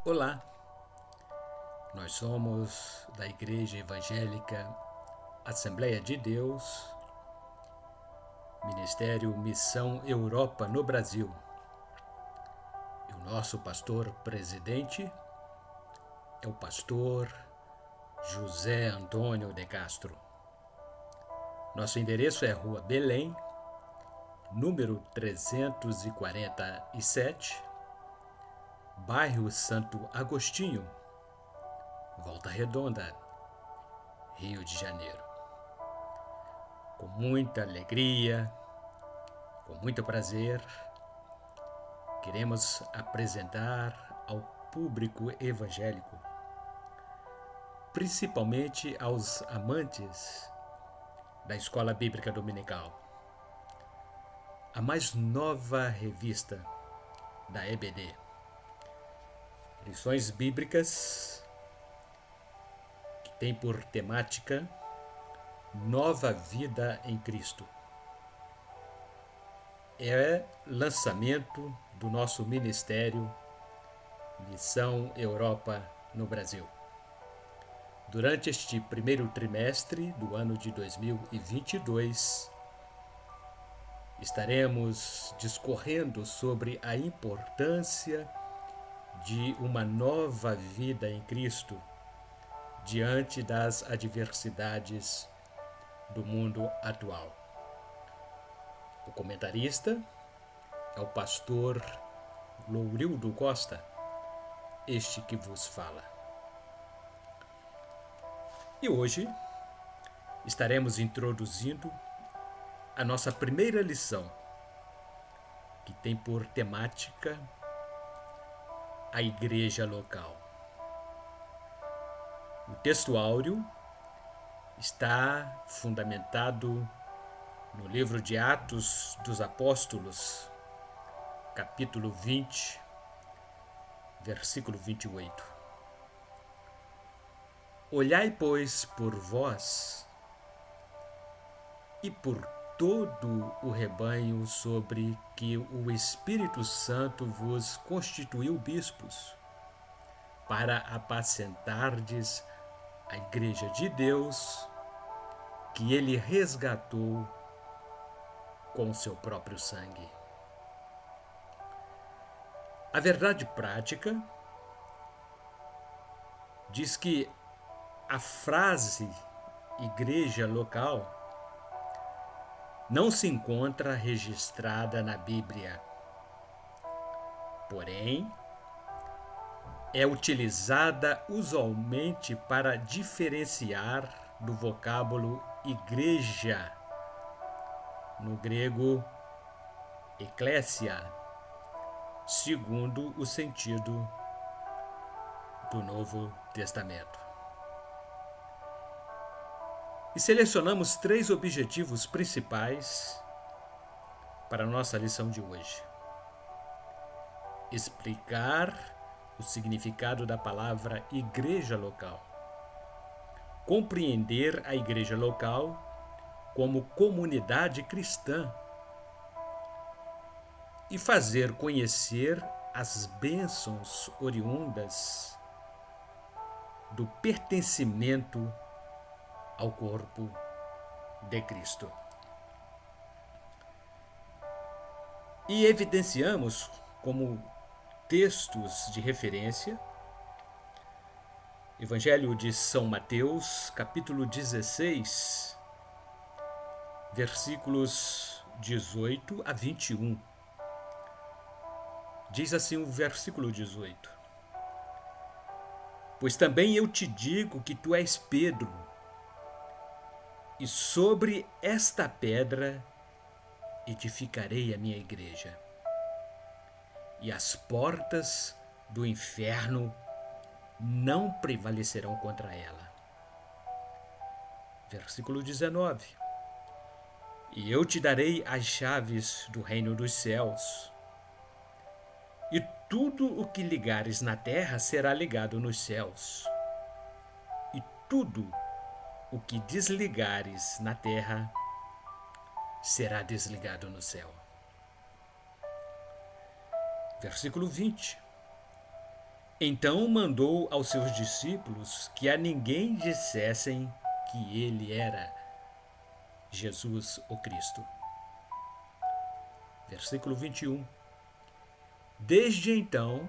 Olá, nós somos da Igreja Evangélica Assembleia de Deus, Ministério Missão Europa no Brasil. E o nosso pastor presidente é o pastor José Antônio de Castro. Nosso endereço é Rua Belém, número 347, bairro Santo Agostinho, Volta Redonda, Rio de Janeiro. Com muita alegria, com muito prazer, queremos apresentar ao público evangélico, principalmente aos amantes da Escola Bíblica Dominical, a mais nova revista da EBD. Lições bíblicas que tem por temática Nova Vida em Cristo. É lançamento do nosso ministério Missão Europa no Brasil. Durante este primeiro trimestre do ano de 2022, estaremos discorrendo sobre a importância de uma nova vida em Cristo diante das adversidades do mundo atual. O comentarista é o pastor Lourildo Costa, este que vos fala. E hoje estaremos introduzindo a nossa primeira lição, que tem por temática a igreja local. O texto áureo está fundamentado no livro de Atos dos Apóstolos, capítulo 20, versículo 28. Olhai, pois, por vós e por todo o rebanho sobre que o Espírito Santo vos constituiu bispos, para apacentardes a igreja de Deus, que ele resgatou com seu próprio sangue. A verdade prática diz que a frase igreja local não se encontra registrada na Bíblia. Porém, é utilizada usualmente para diferenciar do vocábulo igreja, no grego eclésia, segundo o sentido do Novo Testamento. E selecionamos 3 objetivos principais para a nossa lição de hoje. Explicar o significado da palavra igreja local. Compreender a igreja local como comunidade cristã e fazer conhecer as bênçãos oriundas do pertencimento ao corpo de Cristo. E evidenciamos como textos de referência Evangelho de São Mateus, capítulo 16, versículos 18 a 21. Diz assim o versículo 18: Pois também eu te digo que tu és Pedro, e sobre esta pedra edificarei a minha igreja, e as portas do inferno não prevalecerão contra ela. Versículo 19: E eu te darei as chaves do reino dos céus, e tudo o que ligares na terra será ligado nos céus, e tudo o que desligares na terra será desligado no céu. Versículo 20: Então mandou aos seus discípulos que a ninguém dissessem que ele era Jesus o Cristo. Versículo 21. Desde então,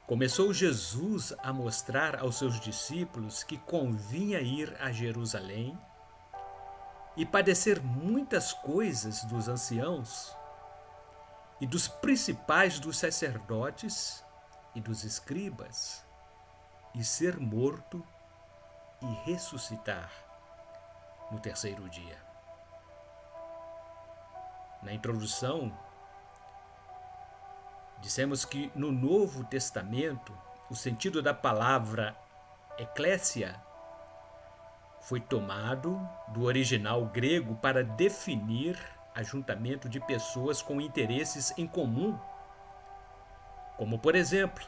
começou Jesus a mostrar aos seus discípulos que convinha ir a Jerusalém e padecer muitas coisas dos anciãos e dos principais dos sacerdotes e dos escribas, e ser morto e ressuscitar no terceiro dia. Na introdução, dissemos que no Novo Testamento, o sentido da palavra eclésia foi tomado do original grego para definir ajuntamento de pessoas com interesses em comum, como, por exemplo,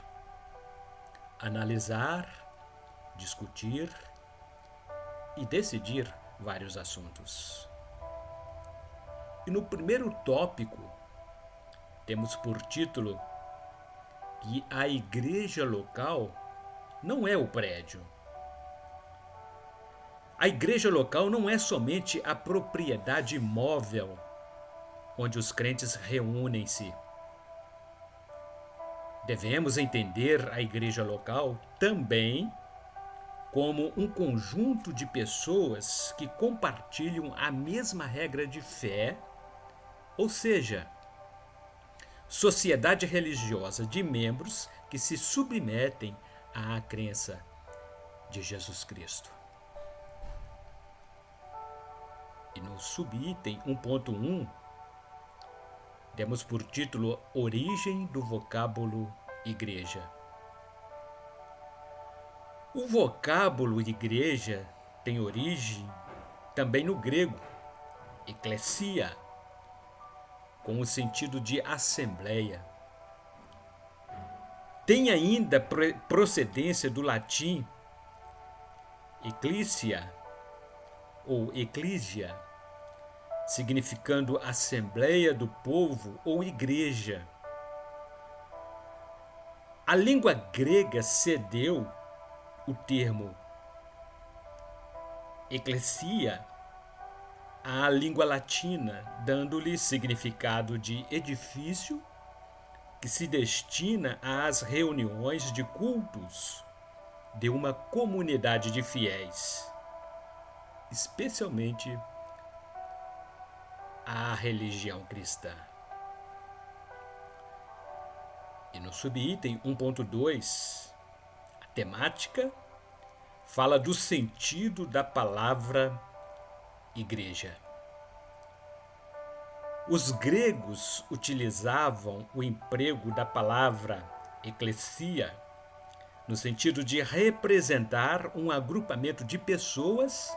analisar, discutir e decidir vários assuntos. E no primeiro tópico, temos por título que a igreja local não é o prédio. A igreja local não é somente a propriedade imóvel onde os crentes reúnem-se. Devemos entender a igreja local também como um conjunto de pessoas que compartilham a mesma regra de fé, ou seja, sociedade religiosa de membros que se submetem à crença de Jesus Cristo. E no subitem 1.1, demos por título Origem do vocábulo igreja. O vocábulo igreja tem origem também no grego, eclesia, com o sentido de assembleia. Tem ainda procedência do latim ecclesia ou ecclesia, significando assembleia do povo ou igreja. A língua grega cedeu o termo eclesia à língua latina, dando-lhe significado de edifício que se destina às reuniões de cultos de uma comunidade de fiéis, especialmente a religião cristã. E no subitem 1.2, a temática fala do sentido da palavra igreja. Os gregos utilizavam o emprego da palavra eclesia no sentido de representar um agrupamento de pessoas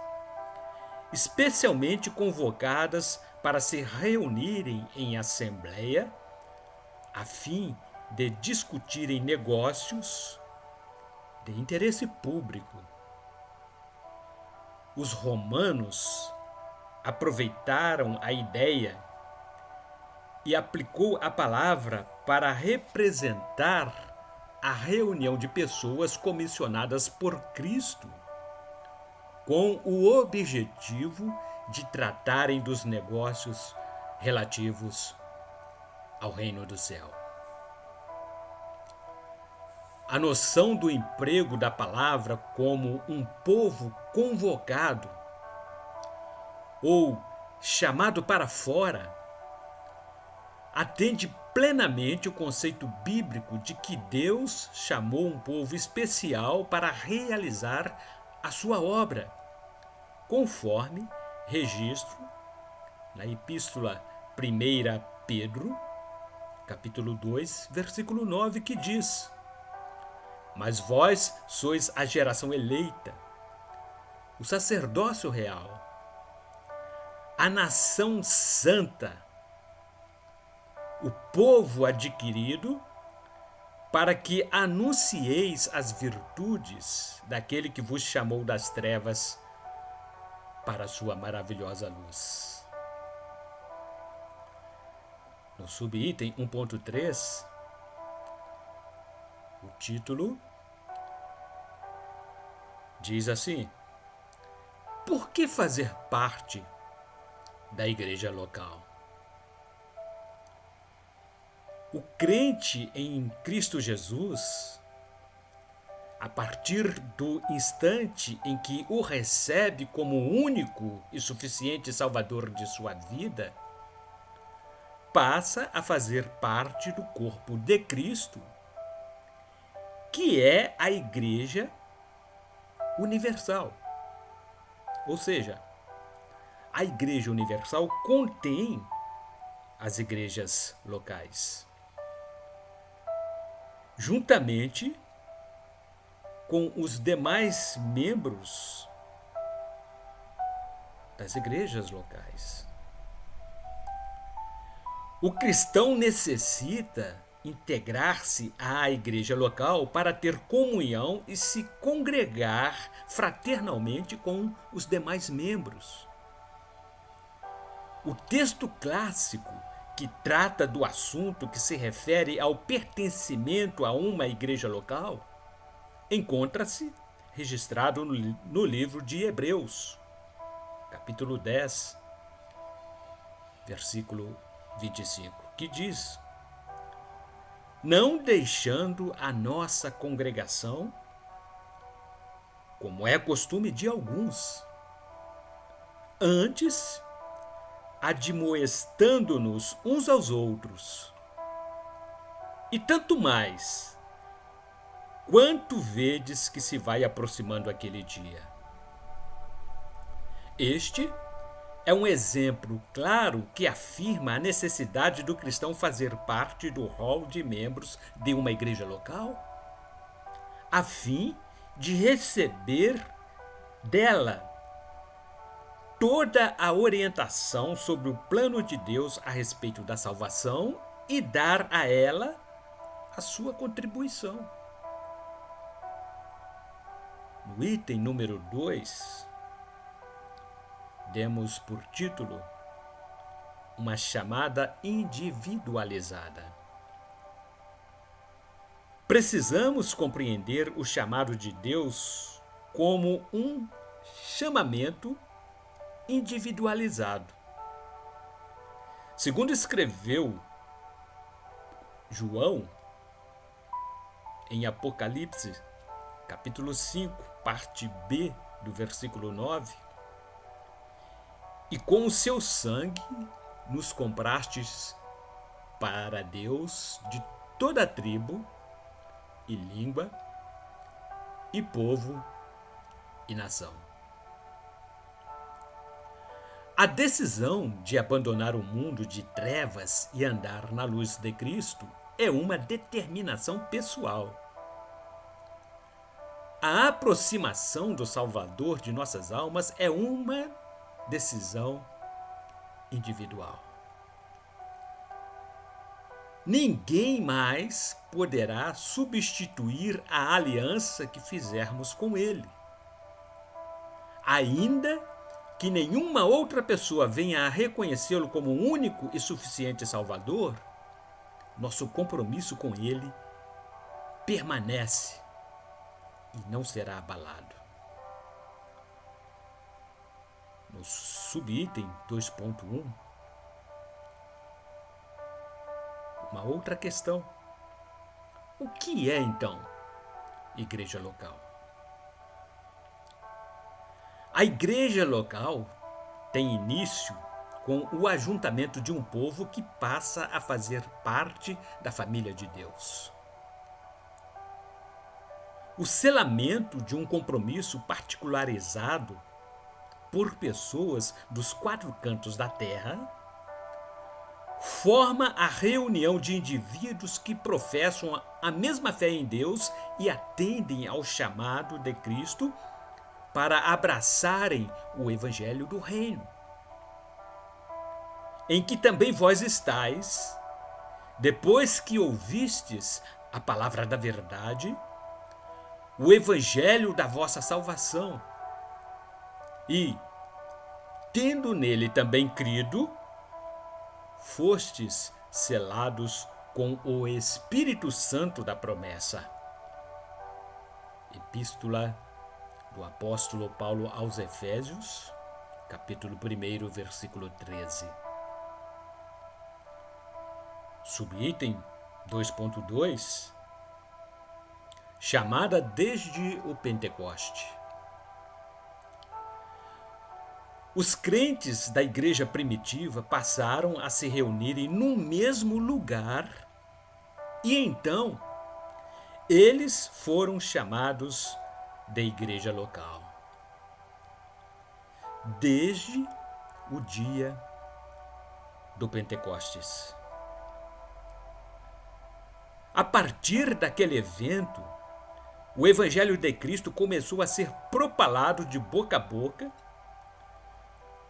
especialmente convocadas para se reunirem em assembleia a fim de discutirem negócios de interesse público. Os romanos aproveitaram a ideia e aplicou a palavra para representar a reunião de pessoas comissionadas por Cristo, com o objetivo de tratarem dos negócios relativos ao reino do céu. A noção do emprego da palavra como um povo convocado ou chamado para fora atende plenamente o conceito bíblico de que Deus chamou um povo especial para realizar a sua obra, conforme registro na Epístola 1 Pedro, capítulo 2, versículo 9, que diz: Mas vós sois a geração eleita, o sacerdócio real, a nação santa, o povo adquirido, para que anuncieis as virtudes daquele que vos chamou das trevas para a sua maravilhosa luz. No subitem 1.3, O título diz assim: Por que fazer parte da igreja local? O crente em Cristo Jesus, a partir do instante em que o recebe como único e suficiente Salvador de sua vida, passa a fazer parte do corpo de Cristo, que é a Igreja Universal. Ou seja, a Igreja Universal contém as igrejas locais, juntamente com os demais membros das igrejas locais. O cristão necessita integrar-se à igreja local para ter comunhão e se congregar fraternalmente com os demais membros. O texto clássico que trata do assunto que se refere ao pertencimento a uma igreja local encontra-se registrado no livro de Hebreus, capítulo 10, versículo 25, que diz: Não deixando a nossa congregação, como é costume de alguns, antes admoestando-nos uns aos outros, e tanto mais, quanto vedes que se vai aproximando aquele dia. Este é um exemplo claro que afirma a necessidade do cristão fazer parte do rol de membros de uma igreja local, a fim de receber dela toda a orientação sobre o plano de Deus a respeito da salvação e dar a ela a sua contribuição. No item número 2, demos por título uma chamada individualizada. Precisamos compreender o chamado de Deus como um chamamento individualizado. Segundo escreveu João em Apocalipse, capítulo 5, parte B, do versículo 9, e com o seu sangue nos comprastes para Deus de toda tribo e língua e povo e nação. A decisão de abandonar o mundo de trevas e andar na luz de Cristo é uma determinação pessoal. A aproximação do Salvador de nossas almas é uma decisão individual. Ninguém mais poderá substituir a aliança que fizermos com Ele. Ainda que nenhuma outra pessoa venha a reconhecê-lo como único e suficiente Salvador, nosso compromisso com Ele permanece e não será abalado. No subitem 2.1, uma outra questão. O que é, então, igreja local? A igreja local tem início com o ajuntamento de um povo que passa a fazer parte da família de Deus. O selamento de um compromisso particularizado por pessoas dos 4 cantos da terra forma a reunião de indivíduos que professam a mesma fé em Deus e atendem ao chamado de Cristo para abraçarem o evangelho do reino, em que também vós estáis, depois que ouvistes a palavra da verdade, o evangelho da vossa salvação, e, tendo nele também crido, fostes selados com o Espírito Santo da promessa, Epístola do apóstolo Paulo aos Efésios, capítulo 1, versículo 13. Subitem 2.2, chamada desde o Pentecoste. Os crentes da igreja primitiva passaram a se reunirem no mesmo lugar e então eles foram chamados de igreja local. Desde o dia do Pentecostes. A partir daquele evento, o Evangelho de Cristo começou a ser propalado de boca a boca,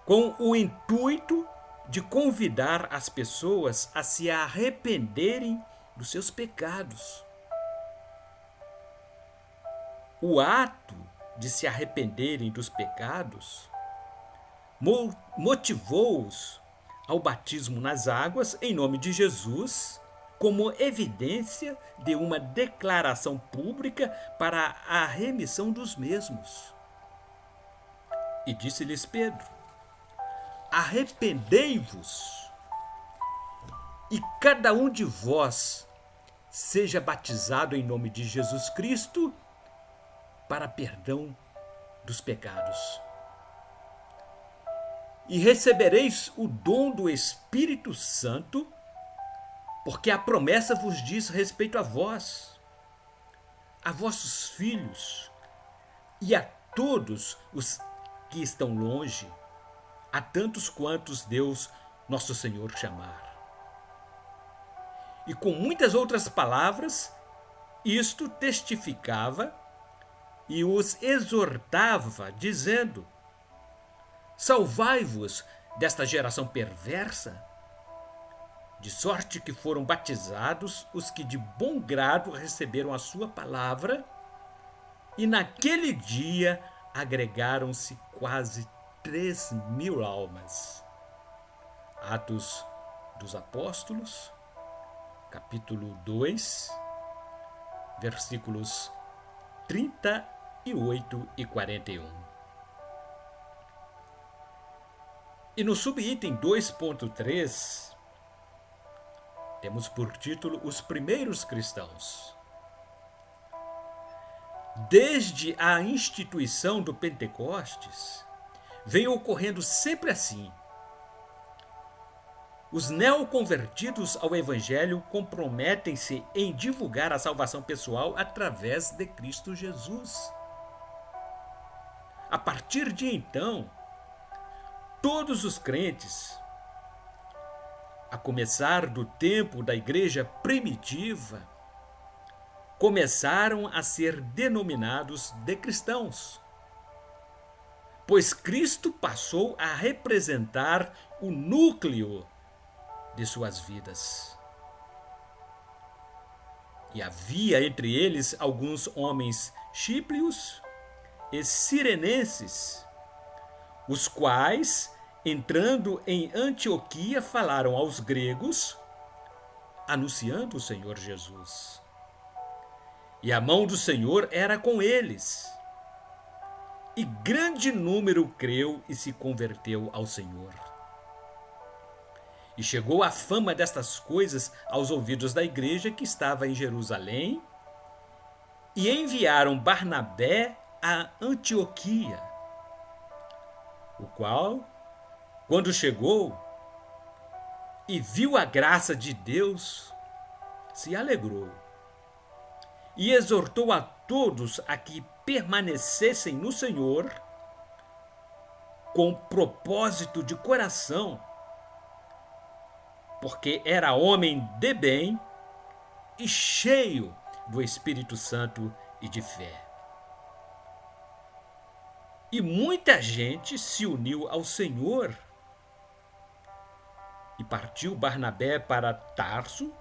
com o intuito de convidar as pessoas a se arrependerem dos seus pecados. O ato de se arrependerem dos pecados motivou-os ao batismo nas águas em nome de Jesus, como evidência de uma declaração pública para a remissão dos mesmos. E disse-lhes Pedro: arrependei-vos, e cada um de vós seja batizado em nome de Jesus Cristo para perdão dos pecados. E recebereis o dom do Espírito Santo, porque a promessa vos diz respeito a vós, a vossos filhos e a todos os que estão longe, a tantos quantos Deus, nosso Senhor, chamar. E com muitas outras palavras, isto testificava e os exortava, dizendo: salvai-vos desta geração perversa, de sorte que foram batizados os que de bom grado receberam a sua palavra, e naquele dia agregaram-se quase 3.000 almas. Atos dos Apóstolos, capítulo 2, versículos 38 e 41. E no subitem 2.3, temos por título Os Primeiros Cristãos. Desde a instituição do Pentecostes, vem ocorrendo sempre assim. Os neoconvertidos ao Evangelho comprometem-se em divulgar a salvação pessoal através de Cristo Jesus. A partir de então, todos os crentes, a começar do tempo da igreja primitiva, começaram a ser denominados de cristãos, pois Cristo passou a representar o núcleo de suas vidas. E havia entre eles alguns homens chíprios e cirenenses, os quais, entrando em Antioquia, falaram aos gregos, anunciando o Senhor Jesus. E a mão do Senhor era com eles. E grande número creu e se converteu ao Senhor. E chegou a fama destas coisas aos ouvidos da igreja que estava em Jerusalém, e enviaram Barnabé a Antioquia, o qual, quando chegou e viu a graça de Deus, se alegrou e exortou a todos a que permanecessem no Senhor com propósito de coração, porque era homem de bem e cheio do Espírito Santo e de fé. E muita gente se uniu ao Senhor. E partiu Barnabé para Tarso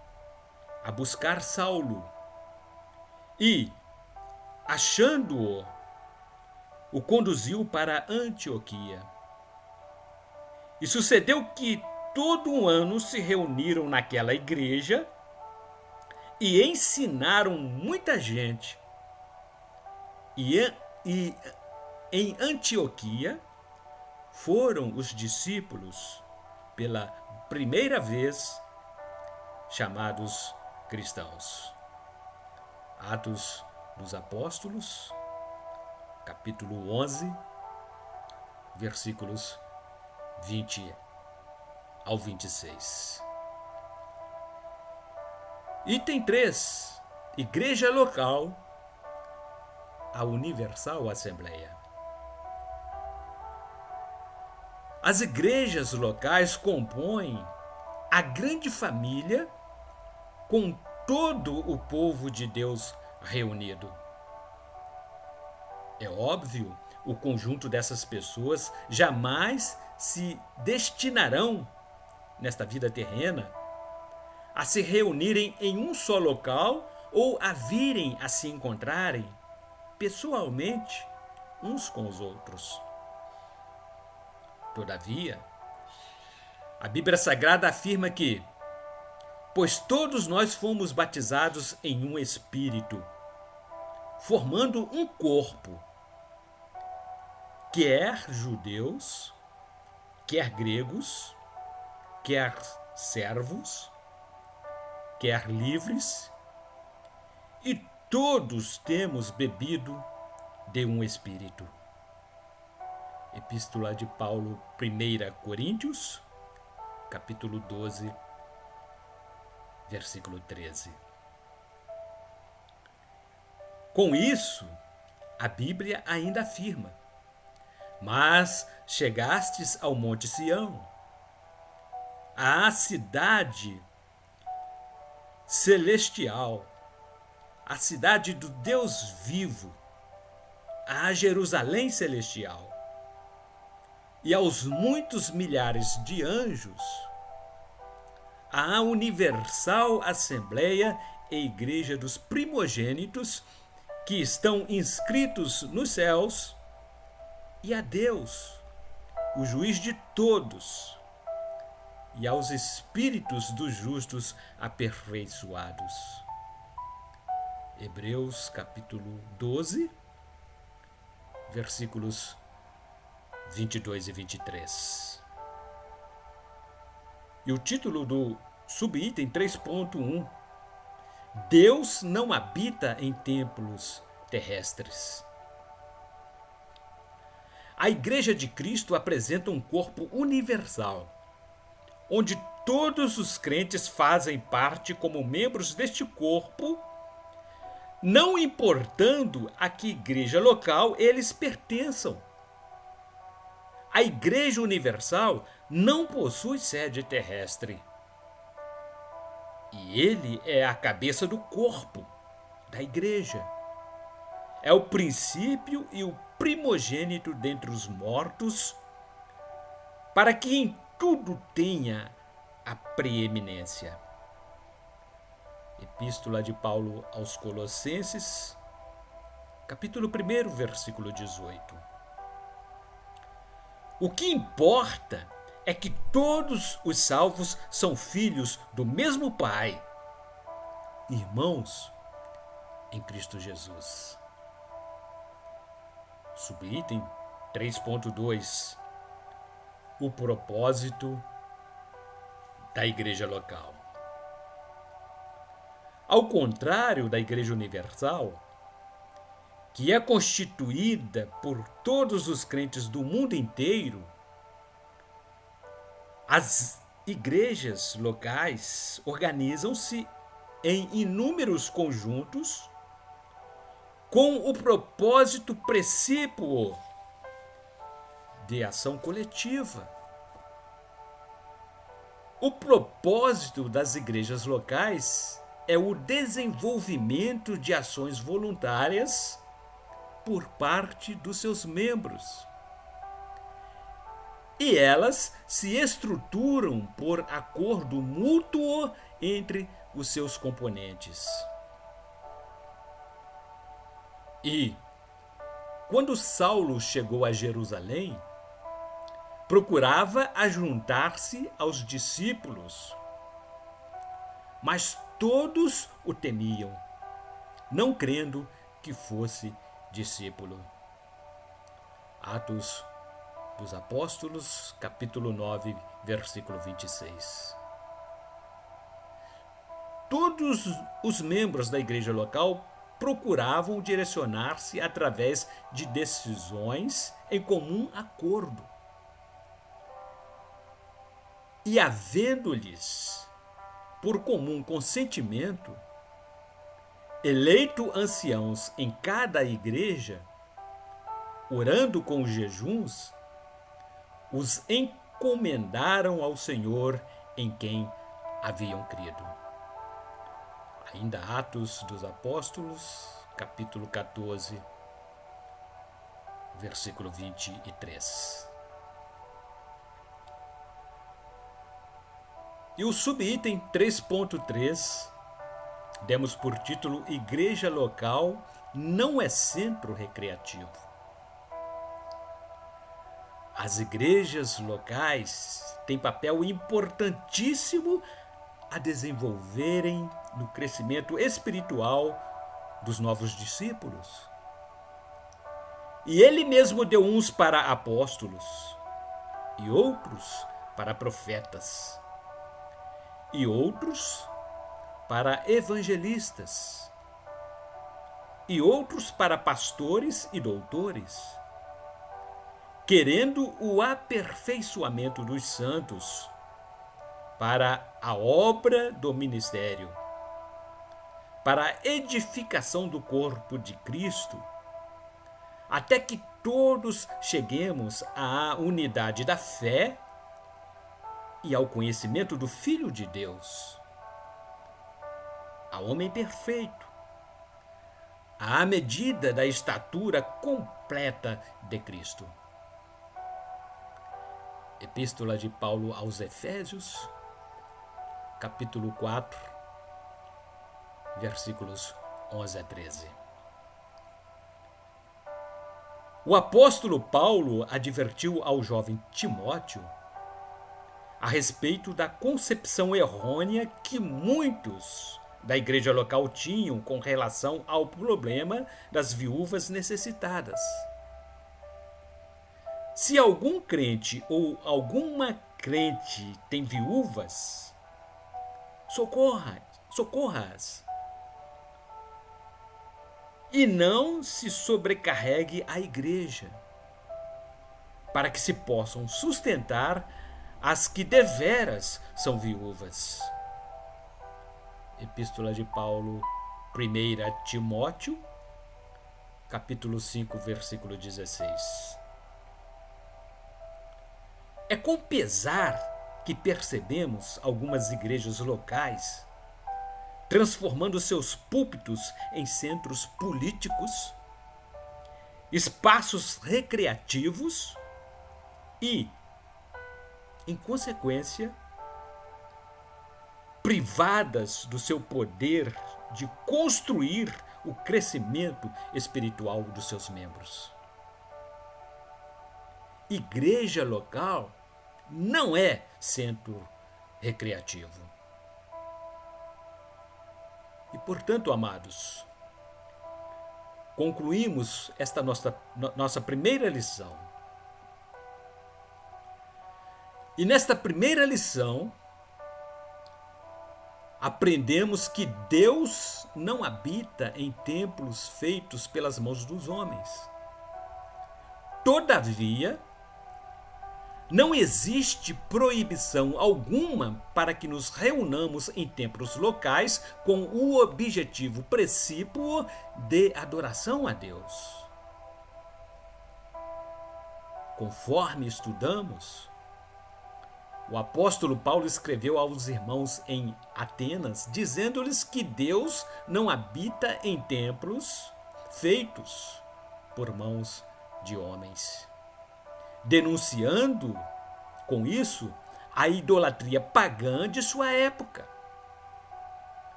a buscar Saulo. E, achando-o, o conduziu para Antioquia. E sucedeu que todo um ano se reuniram naquela igreja e ensinaram muita gente. E em Antioquia foram os discípulos, pela primeira vez, chamados cristãos. Atos dos Apóstolos, capítulo 11, versículos 20 ao 26. Item 3. Igreja local, a Universal Assembleia. As igrejas locais compõem a grande família com todo o povo de Deus reunido. É óbvio, o conjunto dessas pessoas jamais se destinarão, nesta vida terrena, a se reunirem em um só local ou a virem a se encontrarem pessoalmente uns com os outros. Todavia, a Bíblia Sagrada afirma que, pois todos nós fomos batizados em um Espírito, formando um corpo, quer judeus, quer gregos, quer servos, quer livres, e todos temos bebido de um Espírito. Epístola de Paulo, 1 Coríntios, capítulo 12, versículo 13. Com isso, a Bíblia ainda afirma: mas chegastes ao Monte Sião, à cidade celestial, a cidade do Deus vivo, a Jerusalém celestial, e aos muitos milhares de anjos, a Universal Assembleia e Igreja dos Primogênitos que estão inscritos nos céus, e a Deus, o juiz de todos, e aos espíritos dos justos aperfeiçoados. Hebreus capítulo 12, versículos 22 e 23. E o título do subitem 3.1: Deus não habita em templos terrestres. A Igreja de Cristo apresenta um corpo universal, onde todos os crentes fazem parte como membros deste corpo, não importando a que igreja local eles pertençam. A Igreja Universal não possui sede terrestre. E ele é a cabeça do corpo, da igreja. É o princípio e o primogênito dentre os mortos, para que em tudo tenha a preeminência. Epístola de Paulo aos Colossenses, capítulo 1, versículo 18. O que importa é que todos os salvos são filhos do mesmo Pai, irmãos em Cristo Jesus. Subitem 3.2: o propósito da igreja local. Ao contrário da Igreja Universal, que é constituída por todos os crentes do mundo inteiro, as igrejas locais organizam-se em inúmeros conjuntos com o propósito precípuo de ação coletiva. O propósito das igrejas locais é o desenvolvimento de ações voluntárias por parte dos seus membros. E elas se estruturam por acordo mútuo entre os seus componentes. E, quando Saulo chegou a Jerusalém, procurava ajuntar-se aos discípulos, mas todos o temiam, não crendo que fosse discípulo. Atos dos Apóstolos, capítulo 9, versículo 26. Todos os membros da igreja local procuravam direcionar-se através de decisões em comum acordo. E havendo-lhes, por comum consentimento, eleito anciãos em cada igreja, orando com jejuns, os encomendaram ao Senhor em quem haviam crido. Ainda Atos dos Apóstolos, capítulo 14, versículo 23. E o subitem 3.3, demos por título Igreja Local não é centro recreativo. As igrejas locais têm papel importantíssimo a desenvolverem no crescimento espiritual dos novos discípulos. E ele mesmo deu uns para apóstolos, e outros para profetas, e outros para evangelistas, e outros para pastores e doutores, querendo o aperfeiçoamento dos santos para a obra do ministério, para a edificação do corpo de Cristo, até que todos cheguemos à unidade da fé e ao conhecimento do Filho de Deus, ao homem perfeito, à medida da estatura completa de Cristo. Epístola de Paulo aos Efésios, capítulo 4, versículos 11 a 13. O apóstolo Paulo advertiu ao jovem Timóteo a respeito da concepção errônea que muitos da igreja local tinham com relação ao problema das viúvas necessitadas. Se algum crente ou alguma crente tem viúvas, socorra-as. E não se sobrecarregue a igreja, para que se possam sustentar as que deveras são viúvas. Epístola de Paulo, 1 Timóteo, capítulo 5, versículo 16. É com pesar que percebemos algumas igrejas locais transformando seus púlpitos em centros políticos, espaços recreativos e, em consequência, privadas do seu poder de construir o crescimento espiritual dos seus membros. Igreja local não é centro recreativo. E, portanto, amados, concluímos esta nossa primeira lição. E nesta primeira lição, aprendemos que Deus não habita em templos feitos pelas mãos dos homens. Todavia, não existe proibição alguma para que nos reunamos em templos locais com o objetivo precípuo de adoração a Deus. Conforme estudamos, o apóstolo Paulo escreveu aos irmãos em Atenas, dizendo-lhes que Deus não habita em templos feitos por mãos de homens, denunciando, com isso, a idolatria pagã de sua época.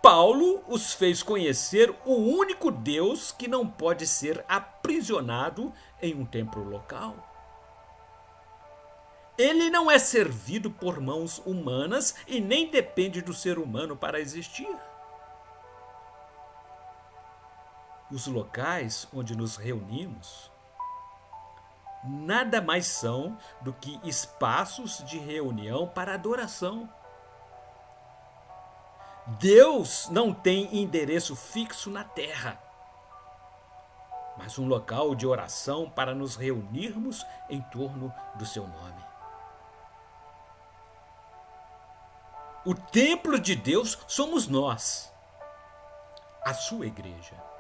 Paulo os fez conhecer o único Deus que não pode ser aprisionado em um templo local. Ele não é servido por mãos humanas e nem depende do ser humano para existir. os locais onde nos reunimos nada mais são do que espaços de reunião para adoração. Deus não tem endereço fixo na terra, mas um local de oração para nos reunirmos em torno do seu nome. O templo de Deus somos nós, a sua igreja.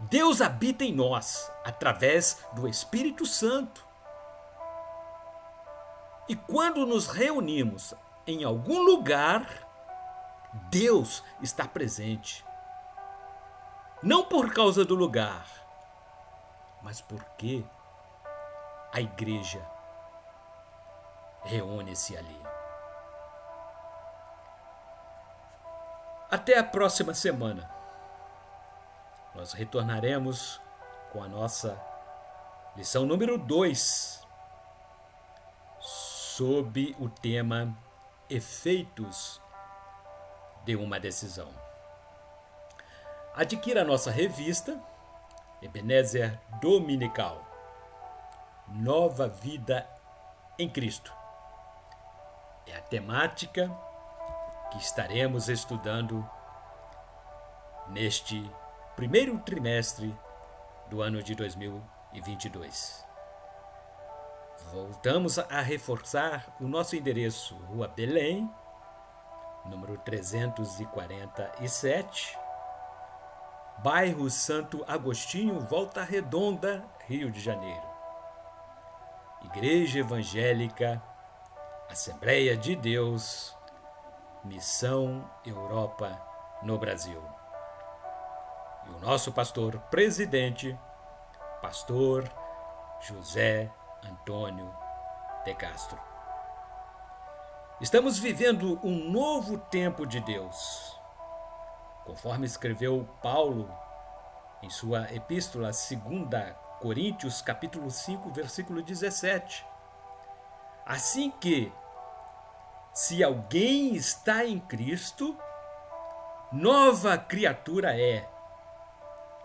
Deus habita em nós através do Espírito Santo. E quando nos reunimos em algum lugar, Deus está presente. Não por causa do lugar, mas porque a igreja reúne-se ali. Até a próxima semana. Nós retornaremos com a nossa lição número 2, sob o tema Efeitos de uma Decisão. Adquira a nossa revista Ebenezer Dominical, Nova Vida em Cristo. É a temática que estaremos estudando neste primeiro trimestre do ano de 2022. Voltamos a reforçar o nosso endereço: Rua Belém, número 347, bairro Santo Agostinho, Volta Redonda, Rio de Janeiro. Igreja Evangélica Assembleia de Deus, Missão Europa no Brasil. E o nosso pastor presidente, pastor José Antônio de Castro. Estamos vivendo um novo tempo de Deus, conforme escreveu Paulo em sua epístola 2 Coríntios, capítulo 5, versículo 17. Assim que, se alguém está em Cristo, nova criatura é.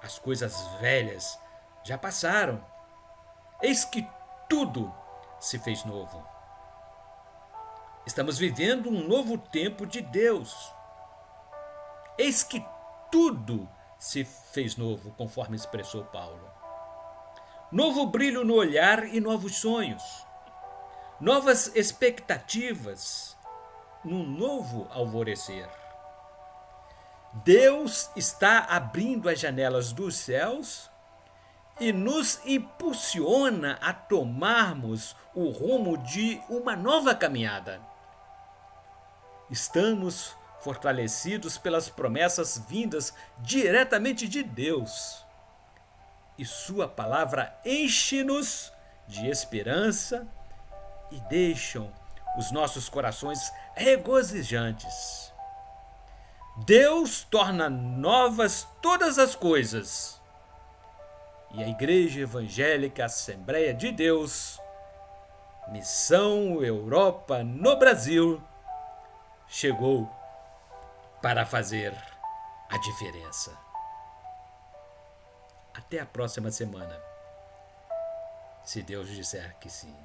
As coisas velhas já passaram. Eis que tudo se fez novo. Estamos vivendo um novo tempo de Deus. Eis que tudo se fez novo, conforme expressou Paulo. Novo brilho no olhar e novos sonhos. Novas expectativas num novo alvorecer. Deus está abrindo as janelas dos céus e nos impulsiona a tomarmos o rumo de uma nova caminhada. Estamos fortalecidos pelas promessas vindas diretamente de Deus. E sua palavra enche-nos de esperança e deixam os nossos corações regozijantes. Deus torna novas todas as coisas. E a Igreja Evangélica Assembleia de Deus, Missão Europa no Brasil, chegou para fazer a diferença. Até a próxima semana, se Deus disser que sim.